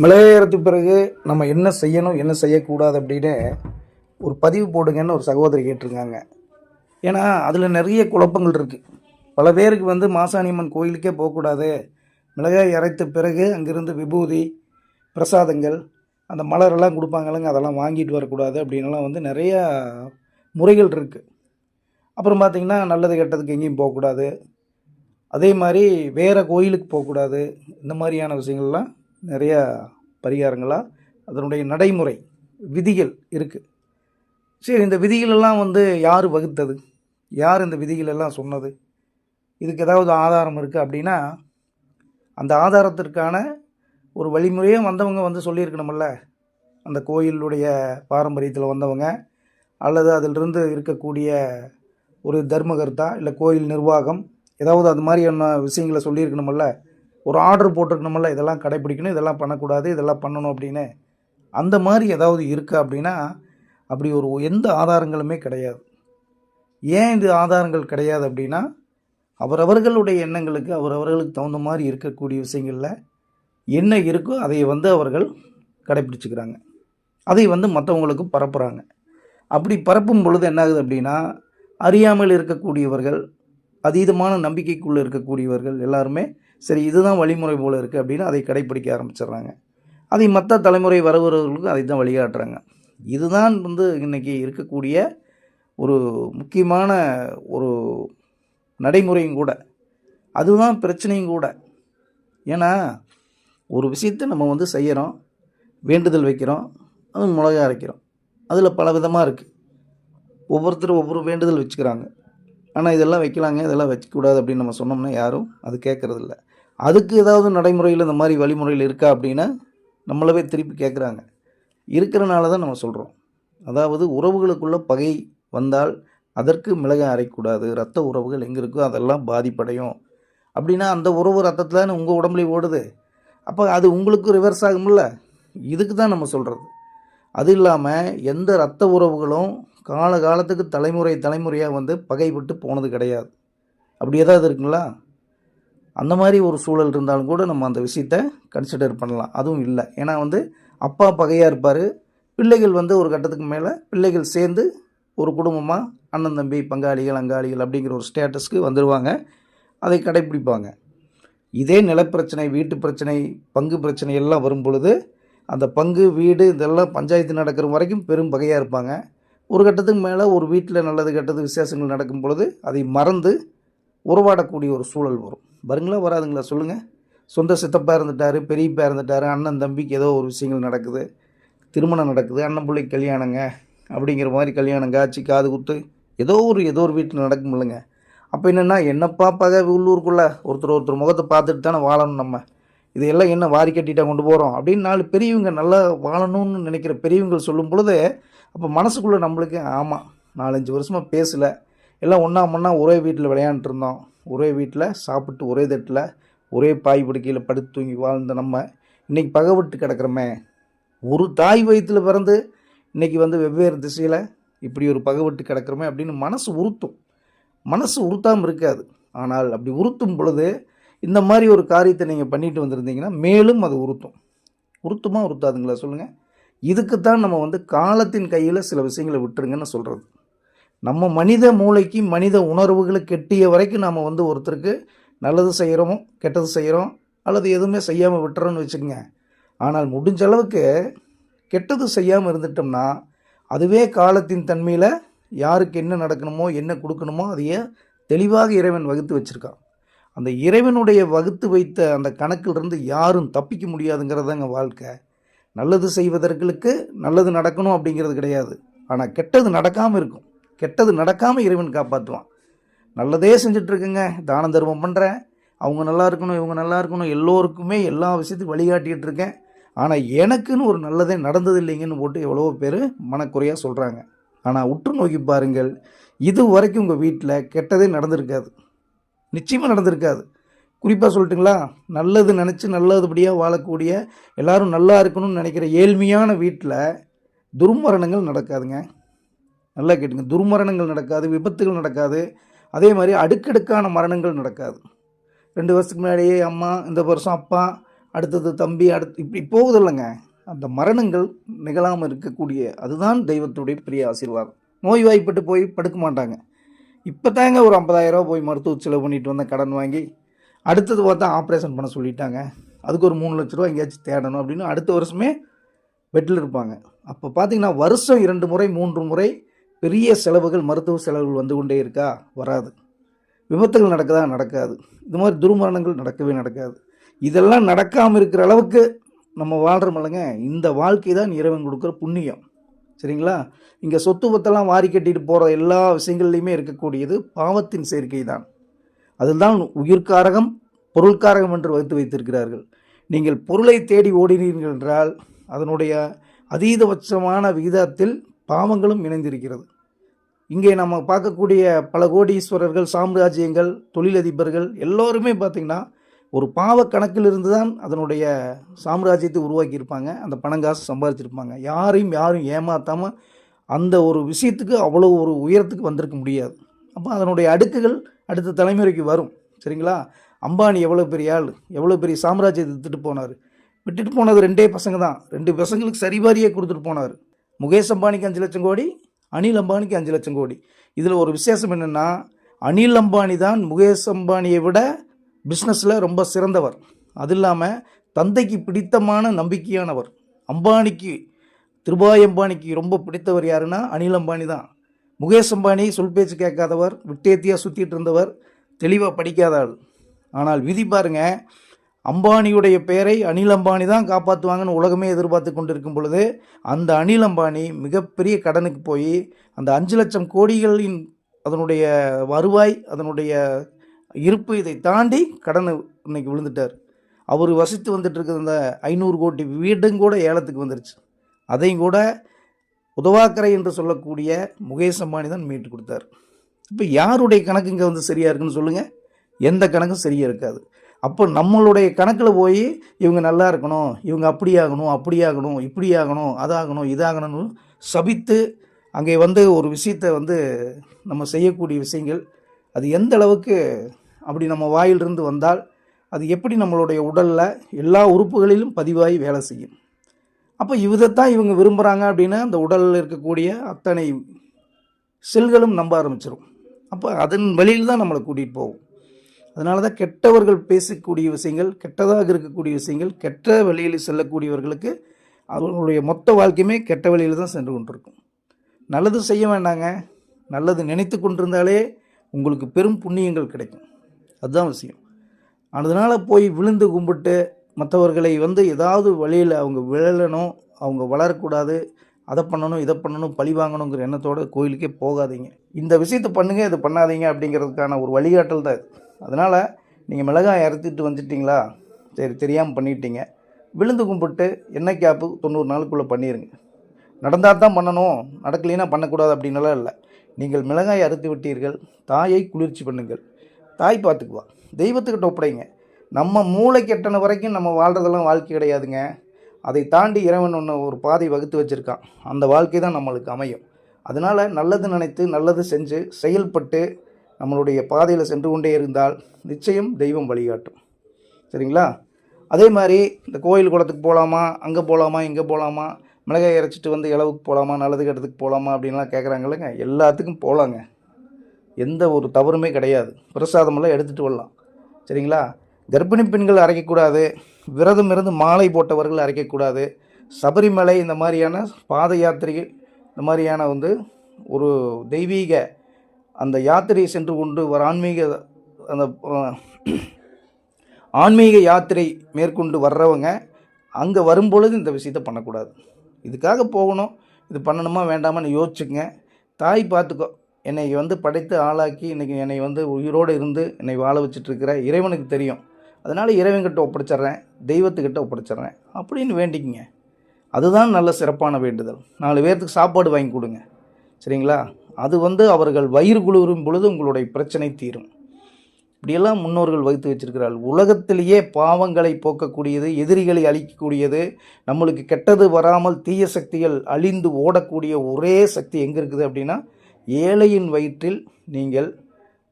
மிளகாயறதுக்கு பிறகு நம்ம என்ன செய்யணும் என்ன செய்யக்கூடாது அப்படின்னு ஒரு பதிவு போடுங்கன்னு ஒரு சகோதரி கேட்டிருக்காங்க. ஏன்னா அதில் நிறைய குழப்பங்கள் இருக்குது. பல பேருக்கு மாசாணியம்மன் கோயிலுக்கே போகக்கூடாது, மிளகாய் அரைத்த பிறகு அங்கேருந்து விபூதி பிரசாதங்கள் அந்த மலரெல்லாம் கொடுப்பாங்களங்க, அதெல்லாம் வாங்கிட்டு வரக்கூடாது அப்படின்லாம் நிறையா முறைகள் இருக்குது. அப்புறம் பார்த்திங்கன்னா நல்லது கெட்டதுக்கு எங்கேயும் போகக்கூடாது, அதே மாதிரி வேறு கோயிலுக்கு போகக்கூடாது. இந்த மாதிரியான விஷயங்கள்லாம் நிறையா பரிகாரங்களாக அதனுடைய நடைமுறை விதிகள் இருக்குது. சரி, இந்த விதிகளெல்லாம் யார் வகுத்தது, யார் இந்த விதிகளெல்லாம் சொன்னது, இதுக்கு ஏதாவது ஆதாரம் இருக்குது அப்படின்னா அந்த ஆதாரத்திற்கான ஒரு வழிமுறையே வந்தவங்க சொல்லியிருக்கணுமில்ல. அந்த கோயிலுடைய பாரம்பரியத்தில் வந்தவங்க அல்லது அதிலிருந்து இருக்கக்கூடிய ஒரு தர்மகர்த்தா இல்லை கோயில் நிர்வாகம் ஏதாவது அது மாதிரியான விஷயங்களை சொல்லியிருக்கணுமில்ல. ஒரு ஆர்டர் போட்டிருக்கணுமில்ல, இதெல்லாம் கடைப்பிடிக்கணும், இதெல்லாம் பண்ணக்கூடாது, இதெல்லாம் பண்ணணும் அப்படின்னு. அந்த மாதிரி ஏதாவது இருக்கா அப்படின்னா அப்படி ஒரு எந்த ஆதாரங்களுமே கிடையாது. ஏன் இது ஆதாரங்கள் கிடையாது அப்படின்னா அவரவர்களுடைய எண்ணங்களுக்கு அவரவர்களுக்கு தகுந்த மாதிரி இருக்கக்கூடிய விஷயங்களில் என்ன இருக்கோ அதை அவர்கள் கடைப்பிடிச்சிக்கிறாங்க, அதை மற்றவங்களுக்கு பரப்புகிறாங்க. அப்படி பரப்பும் பொழுது என்ன ஆகுது அப்படின்னா அறியாமல் இருக்கக்கூடியவர்கள், அதீதமான நம்பிக்கைக்குள்ளே இருக்கக்கூடியவர்கள் எல்லாருமே சரி இதுதான் வழிமுறை போல் இருக்குது அப்படின்னு அதை கடைப்பிடிக்க ஆரம்பிச்சிடுறாங்க. அதை மற்ற தலைமுறை வருபவர்களுக்கு அதை தான் வழிகாட்டுறாங்க. இதுதான் இன்றைக்கி இருக்கக்கூடிய ஒரு முக்கியமான ஒரு நடைமுறையும் கூட, அதுதான் பிரச்சனையும் கூட. ஏன்னா ஒரு விஷயத்தை நம்ம செய்கிறோம், வேண்டுதல் வைக்கிறோம், அது மிளகா அரைக்கிறோம், அதில் பல விதமாக இருக்குது. ஒவ்வொருத்தரும் ஒவ்வொரு வேண்டுதல் வச்சுக்கிறாங்க. ஆனால் இதெல்லாம் வைக்கலாங்க, இதெல்லாம் வச்சுக்கூடாது அப்படின்னு நம்ம சொன்னோம்னா யாரும் அது கேட்குறதில்ல. அதுக்கு ஏதாவது நடைமுறையில் இந்த மாதிரி வழிமுறையில் இருக்கா அப்படின்னா நம்மளவே திருப்பி கேட்குறாங்க. இருக்கிறனால தான் நம்ம சொல்கிறோம். அதாவது உறவுகளுக்குள்ளே பகை வந்தால் அதற்கு மிளகாய் அரைக்கூடாது, ரத்த உறவுகள் எங்கே இருக்கோ அதெல்லாம் பாதிப்படையும் அப்படின்னா அந்த உறவு ரத்தத்தில் உங்கள் உடம்புலேயே ஓடுது, அப்போ அது உங்களுக்கு ரிவர்ஸ் ஆகும்ல. இதுக்கு தான் நம்ம சொல்கிறது. அது இல்லாமல் எந்த இரத்த உறவுகளும் காலத்துக்கு தலைமுறையாக பகைப்பட்டு போனது கிடையாது. அப்படி ஏதாவது இருக்குங்களா? அந்த மாதிரி ஒரு சூழல் இருந்தாலும் கூட நம்ம அந்த விஷயத்தை கன்சிடர் பண்ணலாம். அதுவும் இல்லை. ஏன்னா அப்பா பகையாக இருப்பார், பிள்ளைகள் ஒரு கட்டத்துக்கு மேலே பிள்ளைகள் சேர்ந்து ஒரு குடும்பமாக அண்ணன் தம்பி பங்காளிகள் அங்காளிகள் அப்படிங்கிற ஒரு ஸ்டேட்டஸ்க்கு வந்துடுவாங்க, அதை கடைப்பிடிப்பாங்க. இதே நிலப்பிரச்சனை, வீட்டு பிரச்சனை, பங்கு பிரச்சனை எல்லாம் வரும் பொழுது அந்த பங்கு வீடு இதெல்லாம் பஞ்சாயத்து நடக்கிற வரைக்கும் பெரும் பகையாக இருப்பாங்க. ஒரு கட்டத்துக்கு மேலே ஒரு வீட்டில் நல்லது கெட்டது விசேஷங்கள் நடக்கும் பொழுது அதை மறந்து உறவாடக்கூடிய ஒரு சூழல் வரும். வருங்களா வராதுங்களா சொல்லுங்கள்? சொந்த சித்தப்பா இருந்துட்டார், பெரியப்பா இருந்துட்டார், அண்ணன் தம்பிக்கு ஏதோ ஒரு விஷயங்கள் நடக்குது, திருமணம் நடக்குது, அண்ணன் பிள்ளைக்கு கல்யாணங்க அப்படிங்கிற மாதிரி கல்யாணம் காட்சி காது குத்து ஏதோ ஒரு வீட்டில் நடக்கும் இல்லைங்க. அப்போ என்னென்னா என்னப்பா பகை உள்ளூருக்குள்ளே ஒருத்தர் முகத்தை பார்த்துட்டு தானே வாழணும். நம்ம இதையெல்லாம் என்ன வாரி கட்டிட்டா கொண்டு போகிறோம் அப்படின்னு 4 பெரியவங்க நல்லா வாழணும்னு நினைக்கிற பெரியவங்க சொல்லும் பொழுது அப்போ மனசுக்குள்ளே நம்மளுக்கு ஆமாம் 4-5 வருஷமாக பேசலை, எல்லாம் ஒன்றா ஒரே வீட்டில் விளையாண்டுட்டு இருந்தோம், ஒரே வீட்டில் சாப்பிட்டு ஒரே தட்டில் ஒரே பாய் படுக்கையில் படுத்து தூங்கி வாழ்ந்த நம்ம இன்றைக்கி பகைப்பட்டு கிடக்கிறோமே. ஒரு தாய் வயிற்றில் பிறந்து இன்றைக்கி வெவ்வேறு திசையில் இப்படி ஒரு பகைப்பட்டு கிடக்கிறோமே அப்படின்னு மனசு உறுத்தும். மனசு உறுத்தாமல் இருக்காது. ஆனால் அப்படி உறுத்தும் பொழுது இந்த மாதிரி ஒரு காரியத்தை நீங்கள் பண்ணிட்டு வந்திருந்தீங்கன்னா மேலும் அது உறுத்துமா உறுத்தாதுங்களா சொல்லுங்கள்? இதுக்குத்தான் நம்ம காலத்தின் கையில் சில விஷயங்களை விட்டுருங்கன்னு சொல்கிறது. நம்ம மனித மூளைக்கு மனித உணர்வுகளுக்கு எட்டிய வரைக்கும் நாம் ஒருத்தருக்கு நல்லது செய்கிறோமோ கெட்டது செய்கிறோம் அல்லது எதுவுமே செய்யாமல் விட்டுறோன்னு வச்சுக்கோங்க. ஆனால் முடிஞ்ச அளவுக்கு கெட்டது செய்யாமல் இருந்துட்டோம்னா அதுவே காலத்தின் தன்மையில் யாருக்கு என்ன நடக்கணுமோ என்ன கொடுக்கணுமோ அதையே தெளிவாக இறைவன் வகுத்து வச்சுருக்கான். அந்த இறைவனுடைய வகுத்து வைத்த அந்த கணக்கிலிருந்து யாரும் தப்பிக்க முடியாதுங்கிறதாங்க வாழ்க்கை. நல்லது செய்வதற்கு நல்லது நடக்கணும் அப்படிங்கிறது கிடையாது. ஆனால் கெட்டது நடக்காமல் இருக்கும். கெட்டது நடக்காமல் இறைவன் காப்பாற்றுவான். நல்லதே செஞ்சிட்ருக்குங்க, தான தர்மம் பண்ணுறேன், அவங்க நல்லா இருக்கணும் இவங்க நல்லா இருக்கணும், எல்லோருக்குமே எல்லா விஷயத்துக்கும் வழிகாட்டிகிட்டு இருக்கேன், ஆனால் எனக்குன்னு ஒரு நல்லதே நடந்தது இல்லைங்கன்னு போட்டு எவ்வளோ பேர் மனக்குறையாக சொல்கிறாங்க. ஆனால் உற்று நோக்கி பாருங்கள், இது வரைக்கும் உங்கள் வீட்டில் கெட்டதே நடந்திருக்காது, நிச்சயமாக நடந்திருக்காது. குறிப்பாக சொல்லட்டுங்களா, நல்லது நினச்சி நல்லதுபடியாக வாழக்கூடிய எல்லோரும் நல்லா இருக்கணும்னு நினைக்கிற ஏழ்மையான வீட்டில் துர்மரணங்கள் நடக்காதுங்க. நல்லா கேட்டுங்க, துர்மரணங்கள் நடக்காது, விபத்துகள் நடக்காது, அதே மாதிரி அடுக்கடுக்கான மரணங்கள் நடக்காது. 2 வருஷத்துக்கு முன்னாடியே அம்மா, இந்த வருஷம் அப்பா அடுத்தது தம்பி, அடுத்து இப்படி போகுது இல்லைங்க. அந்த மரணங்கள் நிகழாமல் இருக்கக்கூடிய அதுதான் தெய்வத்துடைய பெரிய ஆசீர்வாதம். நோய்வாய்ப்பட்டு போய் படுக்க மாட்டாங்க. இப்போ தாங்க ஒரு 50,000 போய் மருத்துவ செலவு பண்ணிட்டு வந்த கடன் வாங்கி, அடுத்தது பார்த்தா ஆப்ரேஷன் பண்ண சொல்லிட்டாங்க. அதுக்கு ஒரு 3 லட்ச ரூபா எங்கேயாச்சும் தேடணும் அப்படின்னு அடுத்த வருஷமே பெட்டில் இருப்பாங்க. அப்போ பார்த்தீங்கன்னா வருஷம் 2 முறை 3 முறை பெரிய செலவுகள், மருத்துவ செலவுகள் வந்து கொண்டே இருக்கா? வராது. விபத்துகள் நடக்குதா? நடக்காது. இது மாதிரி துர்மரணங்கள் நடக்கவே நடக்காது. இதெல்லாம் நடக்காமல் இருக்கிற அளவுக்கு நம்ம வாழ்கிறோமில்லங்க, இந்த வாழ்க்கை தான் இறைவன் கொடுக்குற புண்ணியம். சரிங்களா? இங்கே சொத்து பத்தெல்லாம் வாரி கட்டிட்டு போகிற எல்லா விஷயங்கள்லையுமே இருக்கக்கூடியது பாவத்தின் சேர்க்கை தான். அதுதான் உயிர்காரகம், பொருள்காரகம் என்று வகுத்து வைத்திருக்கிறார்கள். நீங்கள் பொருளை தேடி ஓடினீர்கள் என்றால் அதனுடைய அதீதபட்சமான விகிதத்தில் பாவங்களும் இணைந்திருக்கிறது. இங்கே நம்ம பார்க்கக்கூடிய பல கோடீஸ்வரர்கள், சாம்ராஜ்யங்கள், தொழிலதிபர்கள் எல்லோருமே பார்த்திங்கன்னா ஒரு பாவ கணக்கிலிருந்து தான் அதனுடைய சாம்ராஜ்யத்தை உருவாக்கியிருப்பாங்க. அந்த பணங்காசு சம்பாதிச்சிருப்பாங்க. யாரும் ஏமாற்றாமல் அந்த ஒரு விஷயத்துக்கு அவ்வளோ ஒரு உயரத்துக்கு வந்திருக்க முடியாது. அப்போ அதனுடைய அடுக்குகள் அடுத்த தலைமுறைக்கு வரும். சரிங்களா? அம்பானி எவ்வளோ பெரிய ஆள், எவ்வளோ பெரிய சாம்ராஜ்யத்தை விட்டுட்டு போனது 2 பசங்க தான். 2 பசங்களுக்கு சரிபாரியே கொடுத்துட்டு போனார். முகேஷ் அம்பானிக்கு 5 லட்சம் கோடி, அனில் அம்பானிக்கு 5 லட்சம் கோடி. இதில் ஒரு விசேஷம் என்னென்னா, அனில் அம்பானி தான் முகேஷ் அம்பானியை விட பிஸ்னஸில் ரொம்ப சிறந்தவர். அது இல்லாமல் தந்தைக்கு பிடித்தமான நம்பிக்கையானவர். அம்பானிக்கு, திருபாய் அம்பானிக்கு ரொம்ப பிடித்தவர் யாருன்னா அனில் அம்பானி தான். முகேஷ் அம்பானி சொல் பேச்சு கேட்காதவர், விட்டேத்தியாக சுற்றிட்டு இருந்தவர், தெளிவாக படிக்காத ஆள். ஆனால் விதி பாருங்க, அம்பானியுடைய பெயரை அனில் அம்பானி தான் காப்பாற்றுவாங்கன்னு உலகமே எதிர்பார்த்து கொண்டிருக்கும் பொழுது அந்த அனில் அம்பானி மிகப்பெரிய கடனுக்கு போய் அந்த 5 லட்சம் கோடிகளின் அதனுடைய வருவாய், அதனுடைய இருப்பு இதை தாண்டி கடன் இன்னைக்கு விழுந்துட்டார். அவர் வசித்து வந்துட்டு இருக்கிற அந்த 500 கோடி வீடும் கூட ஏலத்துக்கு வந்துருச்சு. அதையும் கூட உதவாக்கரை என்று சொல்லக்கூடிய முகேஷ் அம்பானி தான் மீட்டு கொடுத்தார். இப்போ யாருடைய கணக்கு இங்கே வந்து சரியாக இருக்குன்னு சொல்லுங்கள்? எந்த கணக்கும் சரியாக இருக்காது. அப்போ நம்மளுடைய கணக்கில் போய் இவங்க நல்லா இருக்கணும், இவங்க அப்படி ஆகணும், இப்படி ஆகணும், அதாகணும், இதாகணும்னு சபித்து அங்கே வந்து ஒரு விஷயத்தை வந்து நம்ம செய்யக்கூடிய விஷயங்கள் அது எந்த அளவுக்கு அப்படி நம்ம வாயிலிருந்து வந்தால் அது எப்படி நம்மளுடைய உடலில் எல்லா உறுப்புகளிலும் பதிவாகி வேலை செய்யும். அப்போ இதைத்தான் இவங்க விரும்புகிறாங்க அப்படின்னா அந்த உடலில் இருக்கக்கூடிய அத்தனை செல்களும் நம்ப ஆரம்பிச்சிடும். அப்போ அதன் வழியில் தான் நம்மளை கூட்டிகிட்டு போகும். அதனால தான் கெட்டவர்கள் பேசக்கூடிய விஷயங்கள், கெட்டதாக இருக்கக்கூடிய விஷயங்கள், கெட்ட வழியில் செல்லக்கூடியவர்களுக்கு அவர்களுடைய மொத்த வாழ்க்கையுமே கெட்ட வழியில் தான் சென்று கொண்டிருக்கும். நல்லது செய்ய வேண்டாங்க, நல்லது நினைத்து கொண்டிருந்தாலே உங்களுக்கு பெரும் புண்ணியங்கள் கிடைக்கும். அதுதான் விஷயம். அதனால் போய் விழுந்து கும்பிட்டு மற்றவர்களை வந்து ஏதாவது வழியில் அவங்க விழலணும், அவங்க வளரக்கூடாது, அதை பண்ணணும், இதை பண்ணணும், பழி வாங்கணுங்கிற எண்ணத்தோடு கோயிலுக்கே போகாதீங்க. இந்த விஷயத்தை பண்ணுங்கள், இதை பண்ணாதீங்க அப்படிங்கிறதுக்கான ஒரு வழிகாட்டல் தான் இது. அதனால் நீங்கள் மிளகாய் அறுத்துட்டு வந்துட்டிங்களா, சரி தெரியாமல் பண்ணிட்டீங்க, விழுந்து கும்பிட்டு எண்ணெய் கேப்பு 90 நாளுக்குள்ளே பண்ணிடுங்க. நடந்தால் தான் பண்ணணும், நடக்கலைன்னா பண்ணக்கூடாது அப்படின்னலாம் இல்லை. நீங்கள் மிளகாய் அறுத்து விட்டீர்கள், தாயை குளிர்ச்சி பண்ணுங்கள், தாய் பார்த்துக்குவா. தெய்வத்துக்கிட்ட ஒப்படைங்க. நம்ம மூளை கெட்டன வரைக்கும் நம்ம வாழ்கிறதெல்லாம் வாழ்க்கை கிடையாதுங்க. அதை தாண்டி இறைவன் ஒன்று ஒரு பாதை வகுத்து வச்சுருக்கான். அந்த வாழ்க்கை தான் நம்மளுக்கு அமையும். அதனால் நல்லது நினைத்து நல்லது செஞ்சு செயல்பட்டு நம்மளுடைய பாதையில் சென்று கொண்டே இருந்தால் நிச்சயம் தெய்வம் வழிகாட்டும். சரிங்களா? அதே மாதிரி இந்த கோயில் குளத்துக்கு போகலாமா, அங்கே போகலாமா, இங்கே போகலாமா, மிளகாய் அரைச்சிட்டு வந்து இளவுக்கு போகலாமா, நல்லது கெட்டதுக்கு போகலாமா அப்படின்லாம் கேட்குறாங்கல்லங்க. எல்லாத்துக்கும் போகலாங்க, எந்த ஒரு தவறுமே கிடையாது. பிரசாதமெல்லாம் எடுத்துகிட்டு வரலாம். சரிங்களா? கர்ப்பிணி பெண்கள் அரைக்கக்கூடாது, விரதம் இருந்து மாலை போட்டவர்கள் அரைக்கக்கூடாது. சபரிமலை இந்த மாதிரியான பாத யாத்திரை, இந்த மாதிரியான வந்து ஒரு தெய்வீக அந்த யாத்திரையை சென்று கொண்டு வர ஆன்மீக யாத்திரை மேற்கொண்டு வர்றவங்க அங்கே வரும்பொழுது இந்த விஷயத்தை பண்ணக்கூடாது. இதுக்காக போகணும், இது பண்ணணுமா வேண்டாமான்னு யோசிச்சுங்க. தாய் பார்த்துக்கோ, என்னை வந்து படைத்து ஆளாக்கி இன்றைக்கி என்னை வந்து உயிரோடு இருந்து என்னை வாழ வச்சுட்ருக்கிற இறைவனுக்கு தெரியும். அதனால் இறைவன்கிட்ட ஒப்படைச்சிட்றேன், தெய்வத்துக்கிட்ட ஒப்படைச்சிட்றேன் அப்படின்னு வேண்டிக்கிங்க. அதுதான் நல்ல சிறப்பான வேண்டுதல். 4 பேர்த்துக்கு சாப்பாடு வாங்கி கொடுங்க. சரிங்களா? அது வந்து அவர்கள் வயிறு குளிரும் பொழுது உங்களுடைய பிரச்சனை தீரும். இப்படியெல்லாம் முன்னோர்கள் வகுத்து வச்சிருக்கிறார்கள். உலகத்திலேயே பாவங்களை போக்கக்கூடியது, எதிரிகளை அழிக்கக்கூடியது, நம்மளுக்கு கெட்டது வராமல் தீய சக்திகள் அழிந்து ஓடக்கூடிய ஒரே சக்தி எங்கே இருக்குது அப்படின்னா, ஏழையின் வயிற்றில் நீங்கள்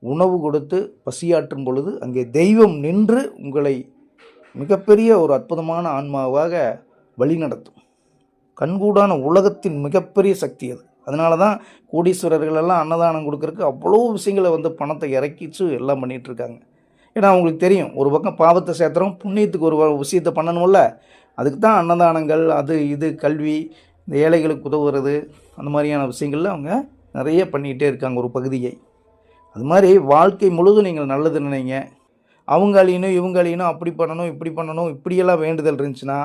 உணவு கொடுத்து பசியாற்றும் பொழுது அங்கே தெய்வம் நின்று உங்களை மிகப்பெரிய ஒரு அற்புதமான ஆன்மாவாக வழிநடத்தும். கண்கூடான உலகத்தின் மிகப்பெரிய சக்தி அது. அதனால தான் கோடீஸ்வரர்கள் எல்லாம் அன்னதானம் கொடுக்கறதுக்கு அவ்வளோ விஷயங்களை பணத்தை இறக்கிச்சு எல்லாம் பண்ணிகிட்ருக்காங்க. ஏன்னா அவங்களுக்கு தெரியும், ஒரு பக்கம் பாவத்தை சேர்த்துறோம், புண்ணியத்துக்கு ஒரு விஷயத்தை பண்ணணும்ல. அதுக்கு தான் அன்னதானங்கள், அது இது, கல்வி, இந்த ஏழைகளுக்கு உதவுறது, அந்த மாதிரியான விஷயங்களில் அவங்க நிறைய பண்ணிக்கிட்டே இருக்காங்க ஒரு பகுதியை. அது மாதிரி வாழ்க்கை முழுதும் நீங்கள் நல்லது நினைங்க. அவங்க அழியணும், இவங்க அழியணும், அப்படி பண்ணணும், இப்படி பண்ணணும், இப்படியெல்லாம் வேண்டுதல் இருந்துச்சுன்னா,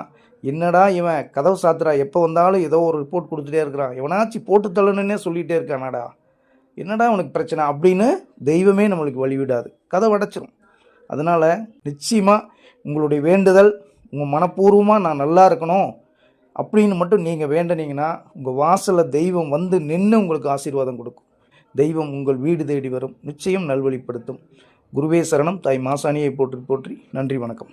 என்னடா இவன் கதவு சாத்துறா, எப்போ வந்தாலும் ஏதோ ஒரு ரிப்போர்ட் கொடுத்துட்டே இருக்கிறான், எவனாச்சும் போட்டு தள்ளணுன்னே சொல்லிகிட்டே இருக்கானாடா, என்னடா உனக்கு பிரச்சனை அப்படின்னு தெய்வமே நம்மளுக்கு வழிவிடாது, கதவை அடைச்சிரும். அதனால் நிச்சயமாக உங்களுடைய வேண்டுதல், உங்கள் மனப்பூர்வமாக நான் நல்லா இருக்கணும் அப்படின்னு மட்டும் நீங்கள் வேண்டினீங்கன்னா, உங்கள் வாசலில் தெய்வம் வந்து நின்று உங்களுக்கு ஆசீர்வாதம் கொடுக்கும். தெய்வம் உங்கள் வீடு தேடி வரும், நிச்சயம் நல்வழிப்படுத்தும். குருவே சரணம். தாய் மாசாணியை போற்றி போற்றி. நன்றி, வணக்கம்.